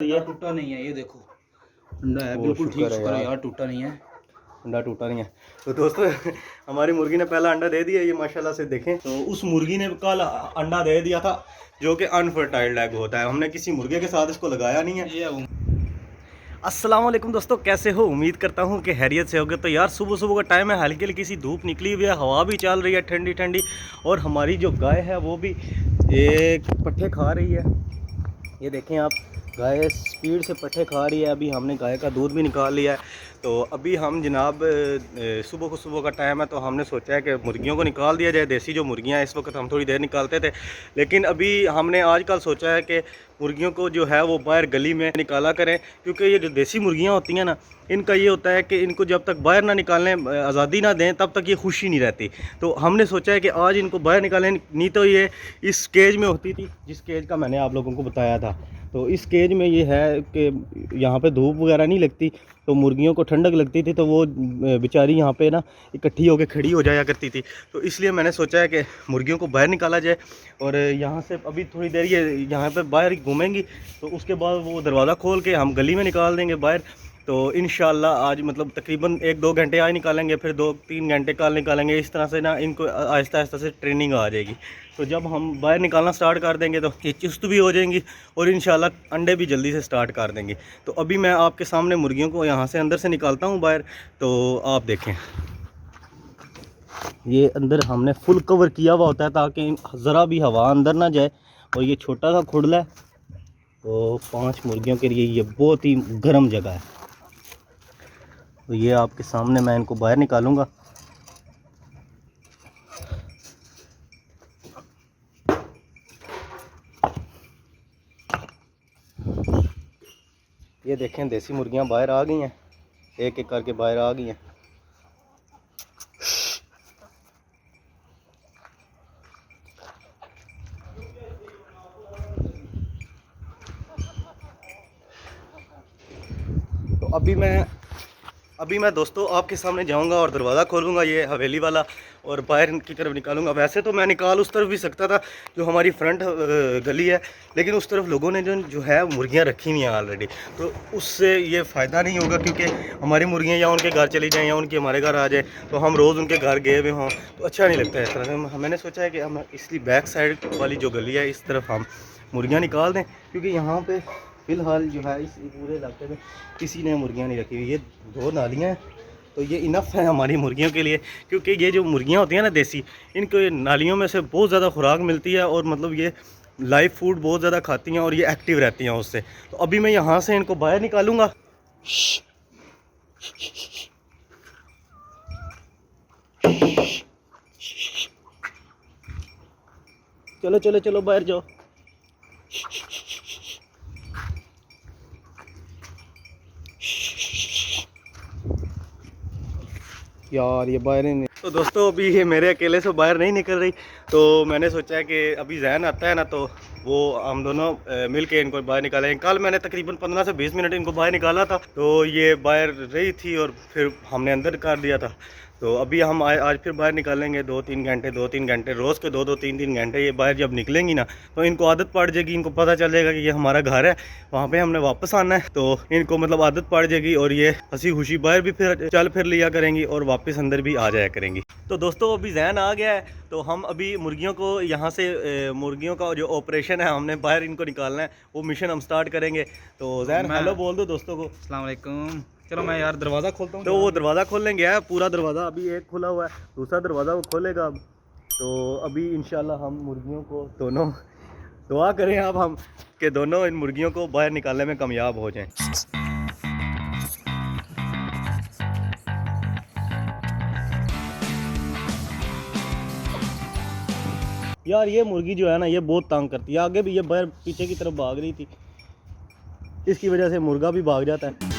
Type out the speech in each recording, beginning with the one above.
ये टूटा नहीं है, ये देखो अंडा है बिल्कुल ठीक। शुक्र है यार, टूटा नहीं है, अंडा टूटा नहीं है। तो दोस्तों हमारी मुर्गी ने पहला अंडा दे दिया, ये माशाल्लाह से देखें। तो उस मुर्गी ने कल अंडा दे दिया था जो कि अनफर्टाइल्ड एग होता है, हमने किसी मुर्गे के साथ इसको लगाया नहीं है। ये अस्सलाम वालेकुम दोस्तों, कैसे हो? उम्मीद करता हूँ कि हैरियत से होगे। तो यार सुबह सुबह का टाइम है, हल्की हल्की सी धूप निकली हुई है, हवा भी चल रही है ठंडी ठंडी, और हमारी जो गाय है वो भी एक पट्ठे खा रही है। ये देखें आप, गाय स्पीड से पट्ठे खा रही है। अभी हमने गाय का दूध भी निकाल लिया है। तो अभी हम जनाब सुबह का टाइम है, तो हमने सोचा है कि मुर्गियों को निकाल दिया जाए। देसी जो मुर्गियां हैं इस वक्त हम थोड़ी देर निकालते थे, लेकिन अभी हमने आजकल सोचा है कि मुर्गियों को जो है वो बाहर गली में निकाला करें, क्योंकि ये जो देसी मुर्गियां होती हैं ना, इनका ये होता है कि इनको जब तक बाहर ना निकालें, आज़ादी ना दें, तब तक ये खुशी नहीं रहती। तो हमने सोचा है कि आज इनको बाहर निकालें। नहीं तो ये इस केज में होती थी, जिस केज का मैंने आप लोगों को बताया था। तो इस केज में ये है कि यहाँ पे धूप वगैरह नहीं लगती, तो मुर्गियों को ठंडक लगती थी, तो वो बेचारी यहाँ पे ना इकट्ठी होकर खड़ी हो जाया करती थी। तो इसलिए मैंने सोचा है कि मुर्गियों को बाहर निकाला जाए। और यहाँ से अभी थोड़ी देर ये यहाँ पे बाहर घूमेंगी, तो उसके बाद वो दरवाज़ा खोल के हम गली में निकाल देंगे बाहर। तो इंशाल्लाह आज मतलब तकरीबन 1-2 घंटे आज निकालेंगे, फिर 2-3 घंटे कल निकालेंगे। इस तरह से ना इनको आहिस्ता आहिस्ता से ट्रेनिंग आ जाएगी। तो जब हम बाहर निकालना स्टार्ट कर देंगे तो ये चुस्त भी हो जाएंगी, और इंशाल्लाह अंडे भी जल्दी से स्टार्ट कर देंगे। तो अभी मैं आपके सामने मुर्गियों को यहाँ से अंदर से निकालता हूँ बाहर, तो आप देखें। ये अंदर हमने फुल कवर किया हुआ होता है ताकि ज़रा भी हवा अंदर ना जाए। और ये छोटा सा खुडला है, तो 5 मुर्गियों के लिए ये बहुत ही गर्म जगह है। तो ये आपके सामने मैं इनको बाहर निकालूंगा। ये देखें, देसी मुर्गियां बाहर आ गई हैं, एक एक करके बाहर आ गई हैं। तो अभी मैं दोस्तों आपके सामने जाऊंगा और दरवाज़ा खोलूंगा, ये हवेली वाला, और बाहर की तरफ निकालूंगा। वैसे तो मैं निकाल उस तरफ भी सकता था जो हमारी फ्रंट गली है, लेकिन उस तरफ लोगों ने जो है मुर्गियां रखी हुई हैं ऑलरेडी, तो उससे ये फ़ायदा नहीं होगा, क्योंकि हमारी मुर्गियां या उनके घर चली जाएँ या उनकी हमारे घर आ जाए, तो हम रोज़ उनके घर गए हुए हों तो अच्छा नहीं लगता है। इस तरह से मैंने सोचा है कि हम इसलिए बैक साइड वाली जो गली है इस तरफ हम मुर्गियाँ निकाल दें, क्योंकि यहाँ पर फ़िलहाल जो है इस पूरे इलाके में किसी ने मुर्गियाँ नहीं रखी हुई। ये 2 नालियाँ हैं, तो ये इनफ है हमारी मुर्गियों के लिए, क्योंकि ये जो मुर्गियाँ होती हैं ना देसी, इनको ये नालियों में से बहुत ज़्यादा खुराक मिलती है, और मतलब ये लाइव फूड बहुत ज़्यादा खाती हैं और ये एक्टिव रहती हैं उससे। तो अभी मैं यहाँ से इनको बाहर निकालूँगा। चलो चलो चलो बाहर जाओ। यार ये बाहर नहीं। तो दोस्तों अभी ये मेरे अकेले से बाहर नहीं निकल रही, तो मैंने सोचा है कि अभी जहन आता है ना, तो वो हम दोनों मिल के इनको बाहर निकालेंगे। कल मैंने तकरीबन 15 से 20 मिनट इनको बाहर निकाला था, तो ये बाहर रही थी और फिर हमने अंदर कर दिया था। तो अभी हम आज फिर बाहर निकालेंगे 2-3 घंटे, 2-3 घंटे रोज़ के 2-2 3-3 घंटे ये बाहर जब निकलेंगी ना, तो इनको आदत पड़ जाएगी, इनको पता चल जाएगा कि ये हमारा घर है, वहाँ पे हमने वापस आना है। तो इनको मतलब आदत पड़ जाएगी, और ये हंसी खुशी बाहर भी फिर चल फिर लिया करेंगी और वापस अंदर भी आ जाया करेंगी। तो दोस्तों अभी जहन आ गया है, तो हम अभी मुर्गियों को यहाँ से मुर्गियों का जो ऑपरेशन है, हमने बाहर इनको निकालना है, वो मिशन हम स्टार्ट करेंगे। तो जहन हेलो बोल दो दोस्तों को। अस्सलाम वालेकुम। चलो मैं यार दरवाज़ा खोलता हूँ। तो वो दरवाज़ा खोलने गया है, पूरा दरवाज़ा अभी एक खुला हुआ है, दूसरा दरवाज़ा वो खोलेगा अब। तो अभी इंशाल्लाह हम मुर्गियों को दोनों, दुआ करें आप हम कि दोनों इन मुर्गियों को बाहर निकालने में कामयाब हो जाएं। यार ये मुर्गी जो है ना, ये बहुत तंग करती है। आगे भी ये बाहर पीछे की तरफ भाग रही थी, इसकी वजह से मुर्गा भी भाग जाता है।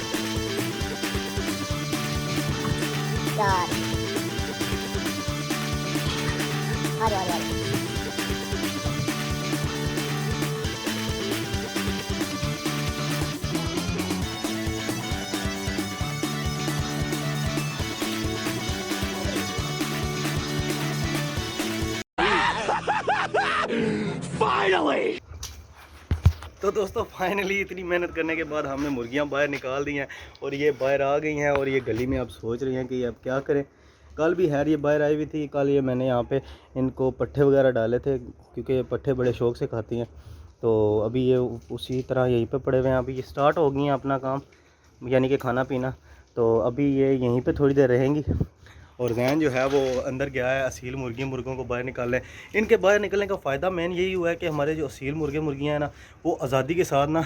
Finally! तो दोस्तों फाइनली इतनी मेहनत करने के बाद हमने मुर्गियां बाहर निकाल दी हैं और ये बाहर आ गई हैं और ये गली में अब सोच रही हैं कि अब क्या करें। कल भी खैर ये बाहर आई हुई थी, कल ये मैंने यहाँ पे इनको पट्ठे वगैरह डाले थे क्योंकि ये पट्ठे बड़े शौक से खाती हैं। तो अभी ये उसी तरह यहीं पे पड़े हुए हैं। अभी ये स्टार्ट हो गई हैं अपना काम, यानी कि खाना पीना। तो अभी ये यहीं पे थोड़ी देर रहेंगी और जैन जो है वो अंदर गया है असील मुर्गों को बाहर निकालने। इनके बाहर निकलने का फ़ायदा मेन यही हुआ है कि हमारे जो असील मुर्गियाँ हैं ना, वो आज़ादी के साथ ना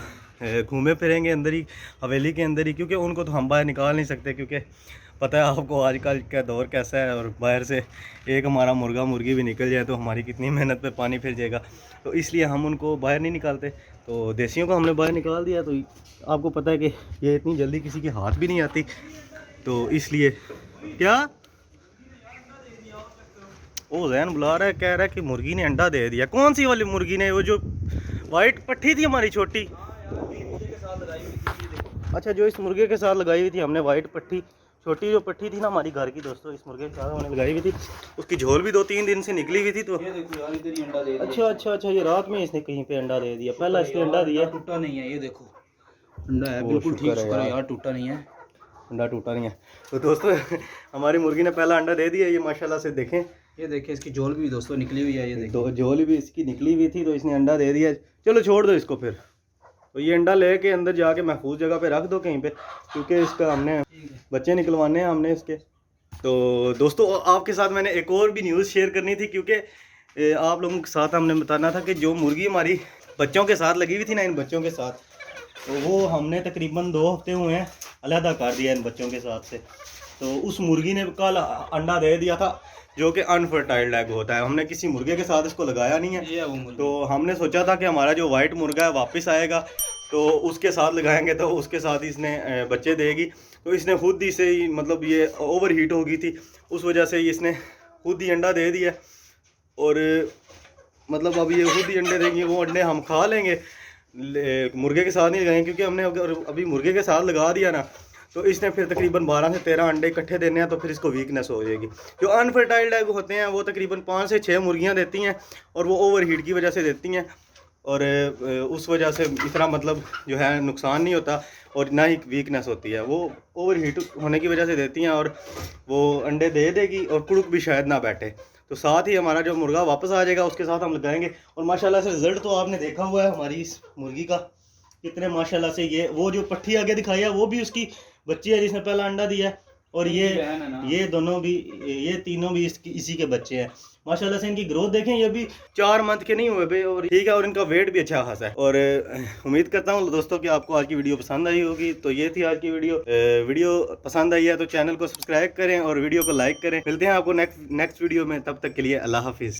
घूमे फिरेंगे अंदर ही, हवेली के अंदर ही, क्योंकि उनको तो हम बाहर निकाल नहीं सकते, क्योंकि पता है आपको आजकल का दौर कैसा है। और बाहर से एक हमारा मुर्गी भी निकल जाए तो हमारी कितनी मेहनत पे पानी फिर जाएगा। तो इसलिए हम उनको बाहर नहीं निकालते। तो देसियों को हमने बाहर निकाल दिया। तो आपको पता है कि ये इतनी जल्दी किसी के हाथ भी नहीं आती, तो इसलिए क्या ओ जैन बुला रहा है, कह रहा है कि मुर्गी ने अंडा दे दिया। कौन सी वाली मुर्गी ने? वो जो वाइट पट्ठी थी हमारी छोटी। अच्छा, जो इस मुर्गे के साथ लगाई हुई थी हमने वाइट पट्टी, छोटी जो पट्टी थी ना हमारी घर की दोस्तों, इस मुर्गे के साथ हमने लगाई हुई थी। उसकी झोल भी 2-3 दिन से निकली हुई थी। तो ये देखो यार, इधर ही अंडा दे दिया। अच्छा, ये रात में इसने कहीं पे अंडा दे दिया। पहला इसने अंडा दिया, टूटा नहीं है, ये देखो अंडा है बिल्कुल ठीक। शुक्र है यार, टूटा नहीं है, अंडा टूटा नहीं है। तो दोस्तों हमारी मुर्गी ने पहला अंडा दे दिया। ये माशाल्लाह से देखें, ये देखिए इसकी झोल भी दोस्तों निकली हुई है। ये देखो झोल भी इसकी निकली हुई थी, तो इसने अंडा दे दिया। चलो छोड़ दो इसको फिर। तो ये अंडा लेके अंदर जाके महफूज जगह पे रख दो कहीं पे, क्योंकि इसका हमने बच्चे निकलवाने हैं हमने इसके। तो दोस्तों आपके साथ मैंने एक और भी न्यूज़ शेयर करनी थी, क्योंकि आप लोगों के साथ हमने बताना था कि जो मुर्गी हमारी बच्चों के साथ लगी हुई थी ना, इन बच्चों के साथ, तो वो हमने तकरीबन 2 हफ्ते हुए हैं अलहदा कर दिया इन बच्चों के साथ से। तो उस मुर्गी ने कल अंडा दे दिया था, जो कि अनफर्टाइल्ड एग होता है। हमने किसी मुर्गे के साथ इसको लगाया नहीं है। तो हमने सोचा था कि हमारा जो वाइट मुर्गा है वापस आएगा तो उसके साथ लगाएंगे, तो उसके साथ इसने बच्चे देगी। तो इसने खुद ही से ही, मतलब ये ओवर हीट हो गई थी, उस वजह से इसने खुद ही अंडा दे दिया। और मतलब अब ये खुद ही अंडे देंगी, वो अंडे हम खा लेंगे, मुर्गे के साथ नहीं लगाएंगे, क्योंकि हमने अगर अभी मुर्गे के साथ लगा दिया ना, तो इसने फिर तकरीबन 12 से 13 अंडे इकट्ठे देने हैं, तो फिर इसको वीकनेस हो जाएगी। जो अनफर्टाइल्ड एग होते हैं वो तकरीबन 5 से 6 मुर्गियां देती हैं, और वो ओवर हीट की वजह से देती हैं, और उस वजह से इतना मतलब जो है नुकसान नहीं होता और ना ही वीकनेस होती है। वो ओवर हीट होने की वजह से देती हैं, और वो अंडे दे देगी और कुड़ुक भी शायद ना बैठे। तो साथ ही हमारा जो मुर्गा वापस आ जाएगा उसके साथ हम लगाएंगे। और माशाल्लाह से रिज़ल्ट तो आपने देखा हुआ है हमारी इस मुर्गी का, कितने माशाल्लाह से ये वो जो पट्टी आगे दिखाई है वो भी उसकी बच्ची है जिसने पहला अंडा दिया है, और ये दोनों भी, ये तीनों भी इसी के बच्चे हैं। माशाल्लाह से इनकी ग्रोथ देखें, ये भी 4 मंथ के नहीं हुए भाई, और ठीक है, और इनका वेट भी अच्छा खासा है। और उम्मीद करता हूँ दोस्तों कि आपको आज की वीडियो पसंद आई होगी। तो ये थी आज की वीडियो पसंद आई है तो चैनल को सब्सक्राइब करें और वीडियो को लाइक करें। मिलते हैं आपको नेक्स्ट वीडियो में, तब तक के लिए अल्लाह हाफिज़।